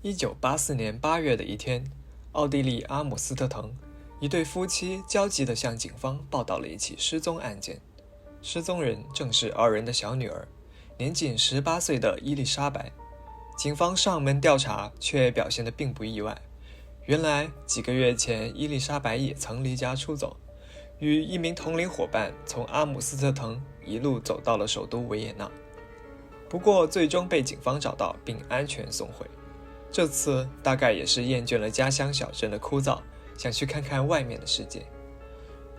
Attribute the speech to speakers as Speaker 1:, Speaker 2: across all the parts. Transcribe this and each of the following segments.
Speaker 1: 1984年8月的一天，奥地利阿姆斯特腾，一对夫妻焦急地向警方报道了一起失踪案件。失踪人正是2人的小女儿，年仅18岁的伊丽莎白。警方上门调查，却表现得并不意外。原来几个月前，伊丽莎白也曾离家出走，与一名同龄伙伴从阿姆斯特腾一路走到了首都维也纳。不过最终被警方找到并安全送回。这次大概也是厌倦了家乡小镇的枯燥，想去看看外面的世界。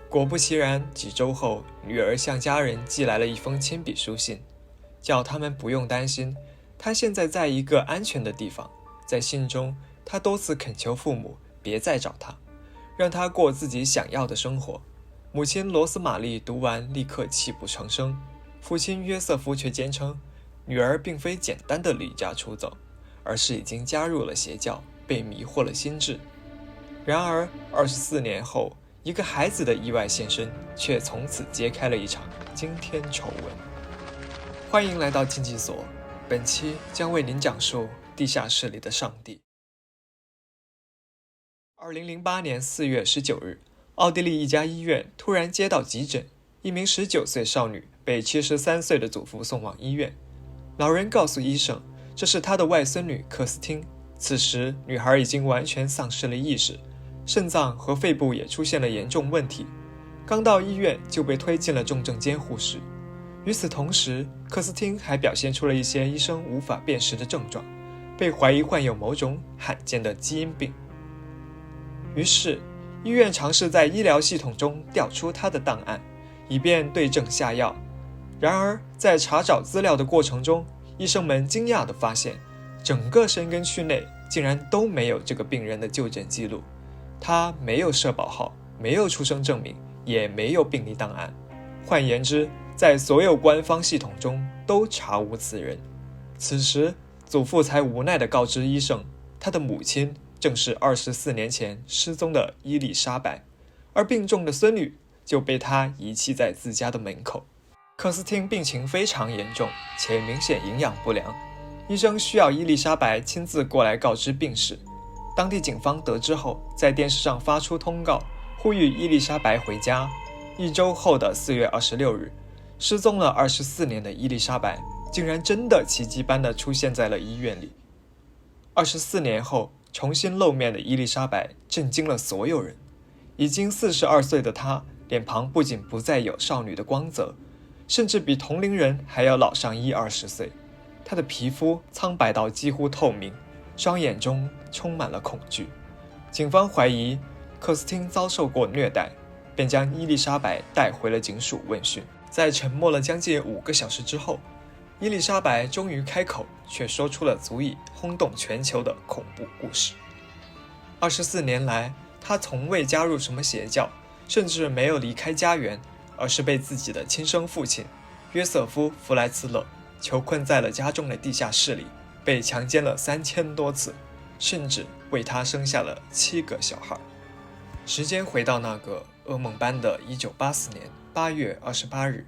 Speaker 1: 果不其然，几周后，女儿向家人寄来了一封亲笔书信，叫他们不用担心，她现在在一个安全的地方。在信中，她多次恳求父母别再找她，让她过自己想要的生活。母亲罗斯玛丽读完立刻泣不成声，父亲约瑟夫却坚称，女儿并非简单的离家出走，而是已经加入了邪教，被迷惑了心智。然而24年后，一个孩子的意外现身，却从此揭开了一场惊天丑闻。欢迎来到禁忌所，本期将为您讲述地下室里的上帝。2008年4月19日，奥地利一家医院突然接到急诊，一名19岁少女被73岁的祖父送往医院。老人告诉医生，这是他的外孙女克斯汀。此时女孩已经完全丧失了意识，肾脏和肺部也出现了严重问题，刚到医院就被推进了重症监护室。与此同时，克斯汀还表现出了一些医生无法辨识的症状，被怀疑患有某种罕见的基因病。于是医院尝试在医疗系统中调出他的档案，以便对症下药。然而在查找资料的过程中，医生们惊讶地发现，整个深根区内竟然都没有这个病人的就诊记录。他没有社保号，没有出生证明，也没有病历档案。换言之，在所有官方系统中都查无此人。此时祖父才无奈地告知医生，他的母亲正是24年前失踪的伊丽莎白，而病重的孙女就被他遗弃在自家的门口。克斯汀病情非常严重，且明显营养不良，医生需要伊丽莎白亲自过来告知病史。当地警方得知后，在电视上发出通告，呼吁伊丽莎白回家。1周后的4月26日，失踪了24年的伊丽莎白竟然真的奇迹般地出现在了医院里。24年后重新露面的伊丽莎白震惊了所有人。已经42岁的她，脸庞不仅不再有少女的光泽，甚至比同龄人还要老上20岁。她的皮肤苍白到几乎透明，双眼中充满了恐惧。警方怀疑克斯汀遭受过虐待，便将伊丽莎白带回了警署问讯。在沉默了将近5个小时之后，伊丽莎白终于开口，却说出了足以轰动全球的恐怖故事。24年来，她从未加入什么邪教，甚至没有离开家园，而是被自己的亲生父亲约瑟夫·弗莱茨勒囚困在了家中的地下室里，被强奸了3000多次，甚至为他生下了7个小孩。时间回到那个噩梦般的1984年8月28日，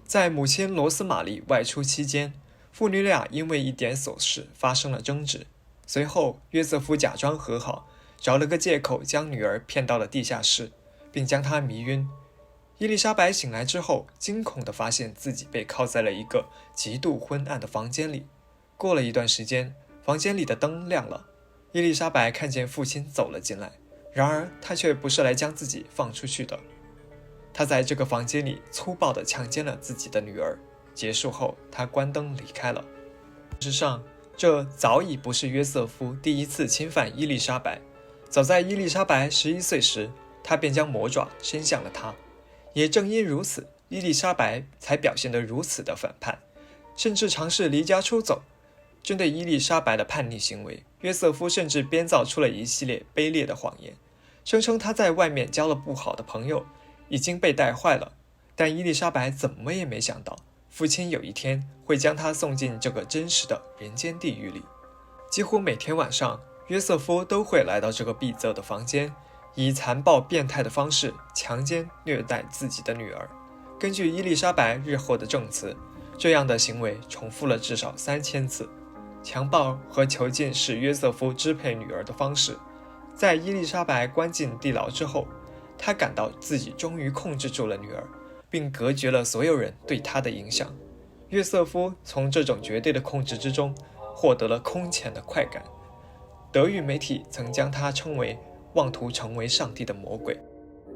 Speaker 1: 在母亲罗斯玛丽外出期间，父女俩因为一点琐事发生了争执。随后约瑟夫假装和好，找了个借口将女儿骗到了地下室，并将她迷晕。伊丽莎白醒来之后，惊恐地发现自己被铐在了一个极度昏暗的房间里。过了一段时间，房间里的灯亮了，伊丽莎白看见父亲走了进来，然而他却不是来将自己放出去的。他在这个房间里粗暴地强奸了自己的女儿，结束后他关灯离开了。事实上，这早已不是约瑟夫第一次侵犯伊丽莎白。早在伊丽莎白11岁时，他便将魔爪伸向了她。也正因如此，伊丽莎白才表现得如此的反叛，甚至尝试离家出走。针对伊丽莎白的叛逆行为，约瑟夫甚至编造出了一系列卑劣的谎言，声称他在外面交了不好的朋友，已经被带坏了。但伊丽莎白怎么也没想到，父亲有一天会将她送进这个真实的人间地狱里。几乎每天晚上，约瑟夫都会来到这个闭塞的房间，以残暴变态的方式强奸虐待自己的女儿。根据伊丽莎白日后的证词，这样的行为重复了至少3000次。强暴和囚禁使约瑟夫支配女儿的方式。在伊丽莎白关进地牢之后，他感到自己终于控制住了女儿，并隔绝了所有人对他的影响。约瑟夫从这种绝对的控制之中获得了空前的快感。德语媒体曾将他称为妄图成为上帝的魔鬼。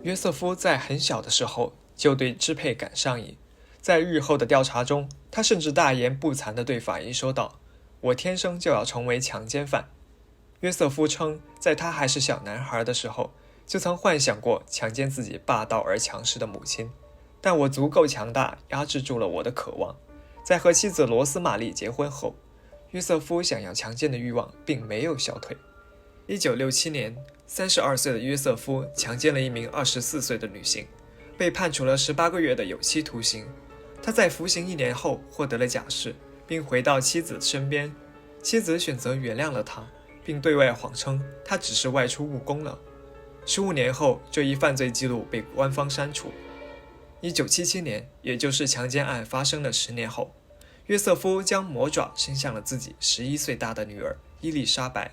Speaker 1: 约瑟夫在很小的时候就对支配感上瘾，在日后的调查中，他甚至大言不惭地对法医说道：“我天生就要成为强奸犯。”约瑟夫称，在他还是小男孩的时候，就曾幻想过强奸自己霸道而强势的母亲，但我足够强大，压制住了我的渴望。在和妻子罗斯玛丽结婚后，约瑟夫想要强奸的欲望并没有消退。1967年，32岁的约瑟夫强奸了一名24岁的女性，被判处了18个月的有期徒刑。他在服刑1年后获得了假释，并回到妻子身边。妻子选择原谅了他，并对外谎称他只是外出务工了。15年后，这一犯罪记录被官方删除。1977年，也就是强奸案发生的10年后，约瑟夫将魔爪伸向了自己11岁大的女儿伊丽莎白。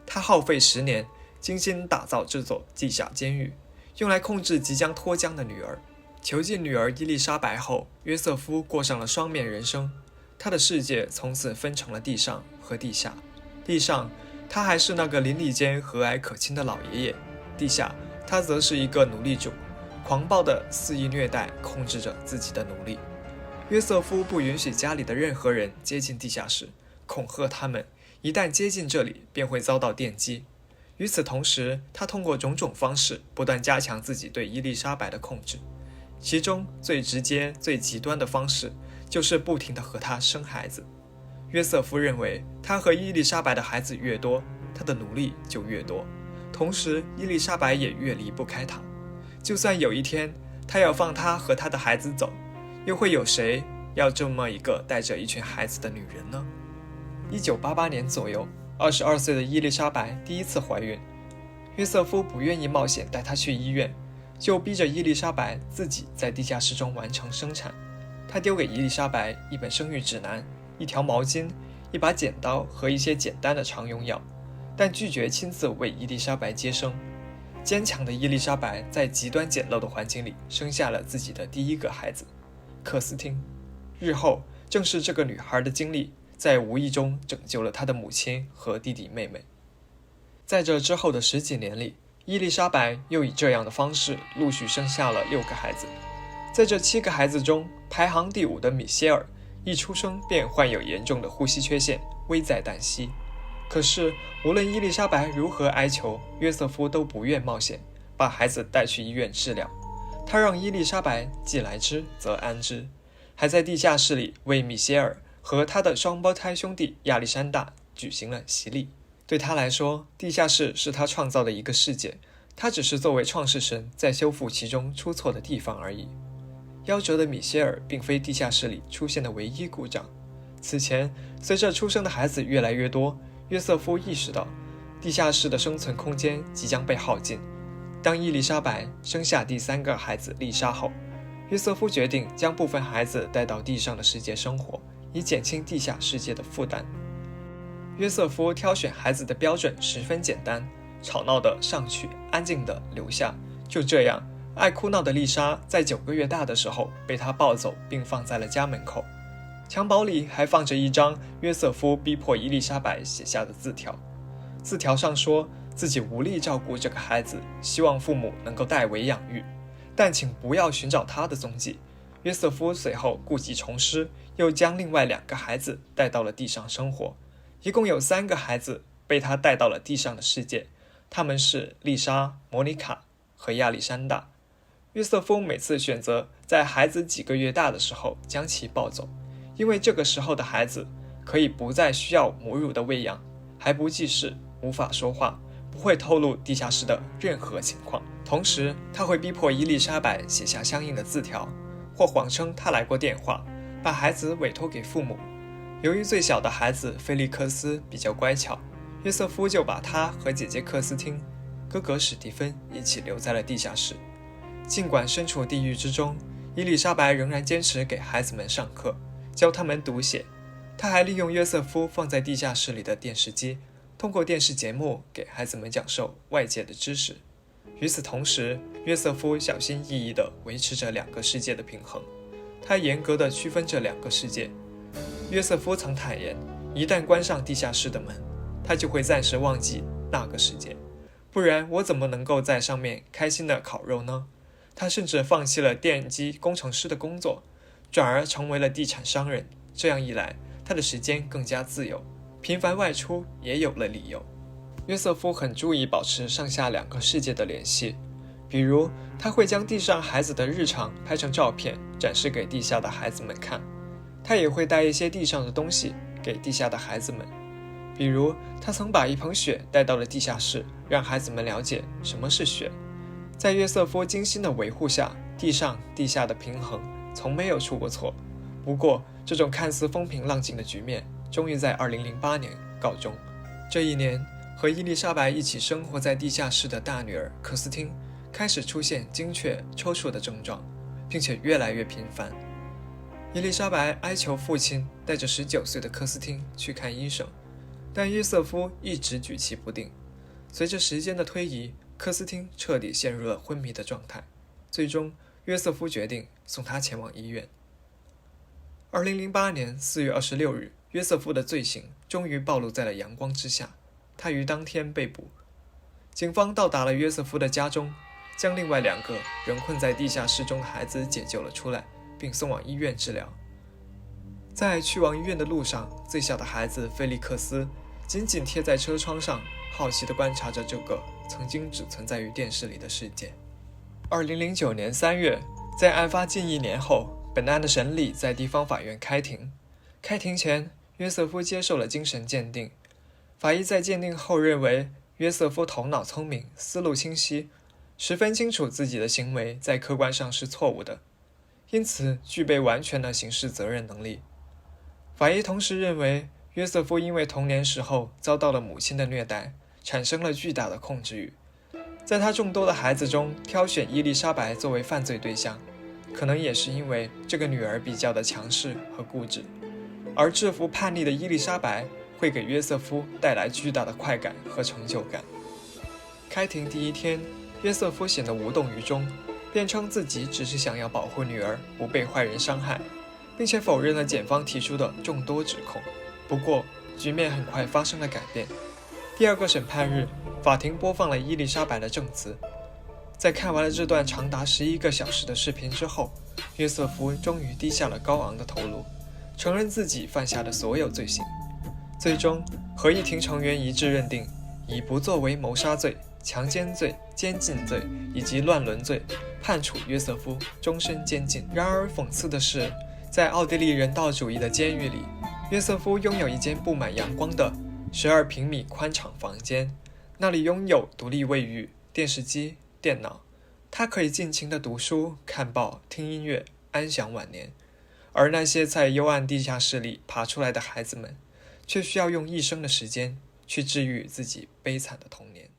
Speaker 1: 他耗费10年，精心打造这座地下监狱，用来控制即将脱缰的女儿。囚禁女儿伊丽莎白后，约瑟夫过上了双面人生。他的世界从此分成了地上和地下。地上，他还是那个邻里间和蔼可亲的老爷爷；地下，他则是一个奴隶主，狂暴地肆意虐待、控制着自己的奴隶。约瑟夫不允许家里的任何人接近地下室，恐吓他们，一旦接近这里，便会遭到电击。与此同时，他通过种种方式不断加强自己对伊丽莎白的控制，其中最直接、最极端的方式就是不停地和她生孩子。约瑟夫认为，他和伊丽莎白的孩子越多，他的奴隶就越多，同时伊丽莎白也越离不开他。就算有一天他要放他和他的孩子走，又会有谁要这么一个带着一群孩子的女人呢？1988年左右，22岁的伊丽莎白第一次怀孕，约瑟夫不愿意冒险带她去医院，就逼着伊丽莎白自己在地下室中完成生产。他丢给伊丽莎白一本生育指南、一条毛巾、一把剪刀和一些简单的常用药，但拒绝亲自为伊丽莎白接生。坚强的伊丽莎白在极端简陋的环境里生下了自己的第一个孩子，克斯汀。日后，正是这个女孩的经历在无意中拯救了她的母亲和弟弟妹妹。在这之后的10几年里，伊丽莎白又以这样的方式陆续生下了6个孩子。在这7个孩子中，排行第5的米歇尔一出生便患有严重的呼吸缺陷，危在旦夕。可是无论伊丽莎白如何哀求，约瑟夫都不愿冒险把孩子带去医院治疗。他让伊丽莎白既来之则安之，还在地下室里为米歇尔和他的双胞胎兄弟亚历山大举行了洗礼。对他来说，地下室是他创造的一个世界，他只是作为创世神在修复其中出错的地方而已。夭折的米歇尔并非地下室里出现的唯一故障。此前，随着出生的孩子越来越多，约瑟夫意识到地下室的生存空间即将被耗尽。当伊丽莎白生下第3个孩子丽莎后，约瑟夫决定将部分孩子带到地上的世界生活，以减轻地下世界的负担。约瑟夫挑选孩子的标准十分简单：吵闹的上去，安静的留下。就这样，爱哭闹的丽莎在9个月大的时候被他抱走，并放在了家门口。襁褓里还放着一张约瑟夫逼迫伊丽莎白写下的字条。字条上说自己无力照顾这个孩子，希望父母能够代为养育，但请不要寻找他的踪迹。约瑟夫随后故技重施，又将另外2个孩子带到了地上生活，一共有3个孩子被他带到了地上的世界，他们是丽莎、莫妮卡和亚历山大。约瑟夫每次选择在孩子几个月大的时候将其抱走，因为这个时候的孩子可以不再需要母乳的喂养，还不记事，无法说话，不会透露地下室的任何情况。同时，他会逼迫伊丽莎白写下相应的字条，或谎称他来过电话，把孩子委托给父母。由于最小的孩子菲利克斯比较乖巧，约瑟夫就把他和姐姐克斯汀、哥哥史蒂芬一起留在了地下室。尽管身处地狱之中，伊丽莎白仍然坚持给孩子们上课，教他们读写。他还利用约瑟夫放在地下室里的电视机，通过电视节目给孩子们讲授外界的知识。与此同时，约瑟夫小心翼翼地维持着两个世界的平衡。他严格地区分这两个世界。约瑟夫曾坦言，一旦关上地下室的门，他就会暂时忘记那个世界，不然我怎么能够在上面开心地烤肉呢？他甚至放弃了电机工程师的工作，转而成为了地产商人。这样一来，他的时间更加自由，频繁外出也有了理由。约瑟夫很注意保持上下两个世界的联系，比如他会将地上孩子的日常拍成照片，展示给地下的孩子们看。他也会带一些地上的东西给地下的孩子们，比如他曾把一盆雪带到了地下室，让孩子们了解什么是雪。在约瑟夫精心的维护下，地上地下的平衡从没有出过错。不过，这种看似风平浪静的局面终于在2008年告终。这一年，和伊丽莎白一起生活在地下室的大女儿克斯汀开始出现精确抽搐的症状，并且越来越频繁。伊丽莎白哀求父亲带着19岁的克斯汀去看医生，但约瑟夫一直举棋不定。随着时间的推移，克斯汀彻底陷入了昏迷的状态。最终，约瑟夫决定送他前往医院。2008年4月26日，约瑟夫的罪行终于暴露在了阳光之下，他于当天被捕。警方到达了约瑟夫的家中，将另外2个仍困在地下室中的孩子解救了出来，并送往医院治疗。在去往医院的路上，最小的孩子菲利克斯紧紧贴在车窗上，好奇地观察着这个曾经只存在于电视里的世界。2009年3月，在案发近1年后，本案的审理在地方法院开庭。开庭前，约瑟夫接受了精神鉴定。法医在鉴定后认为，约瑟夫头脑聪明，思路清晰，十分清楚自己的行为在客观上是错误的，因此具备完全的刑事责任能力。法医同时认为，约瑟夫因为童年时候遭到了母亲的虐待，产生了巨大的控制欲，在他众多的孩子中挑选伊丽莎白作为犯罪对象，可能也是因为这个女儿比较的强势和固执，而制服叛逆的伊丽莎白会给约瑟夫带来巨大的快感和成就感。开庭第一天，约瑟夫显得无动于衷，辩称自己只是想要保护女儿不被坏人伤害，并且否认了检方提出的众多指控。不过，局面很快发生了改变。第2个审判日，法庭播放了伊丽莎白的证词。在看完了这段长达11个小时的视频之后，约瑟夫终于低下了高昂的头颅，承认自己犯下的所有罪行。最终，合议庭成员一致认定，以不作为谋杀罪、强奸罪、监禁罪以及乱伦罪，判处约瑟夫终身监禁。然而讽刺的是，在奥地利人道主义的监狱里，约瑟夫拥有一间布满阳光的12平米宽敞房间，那里拥有独立卫浴、电视机、电脑，他可以尽情地读书、看报、听音乐，安享晚年。而那些在幽暗地下室里爬出来的孩子们，却需要用一生的时间去治愈自己悲惨的童年。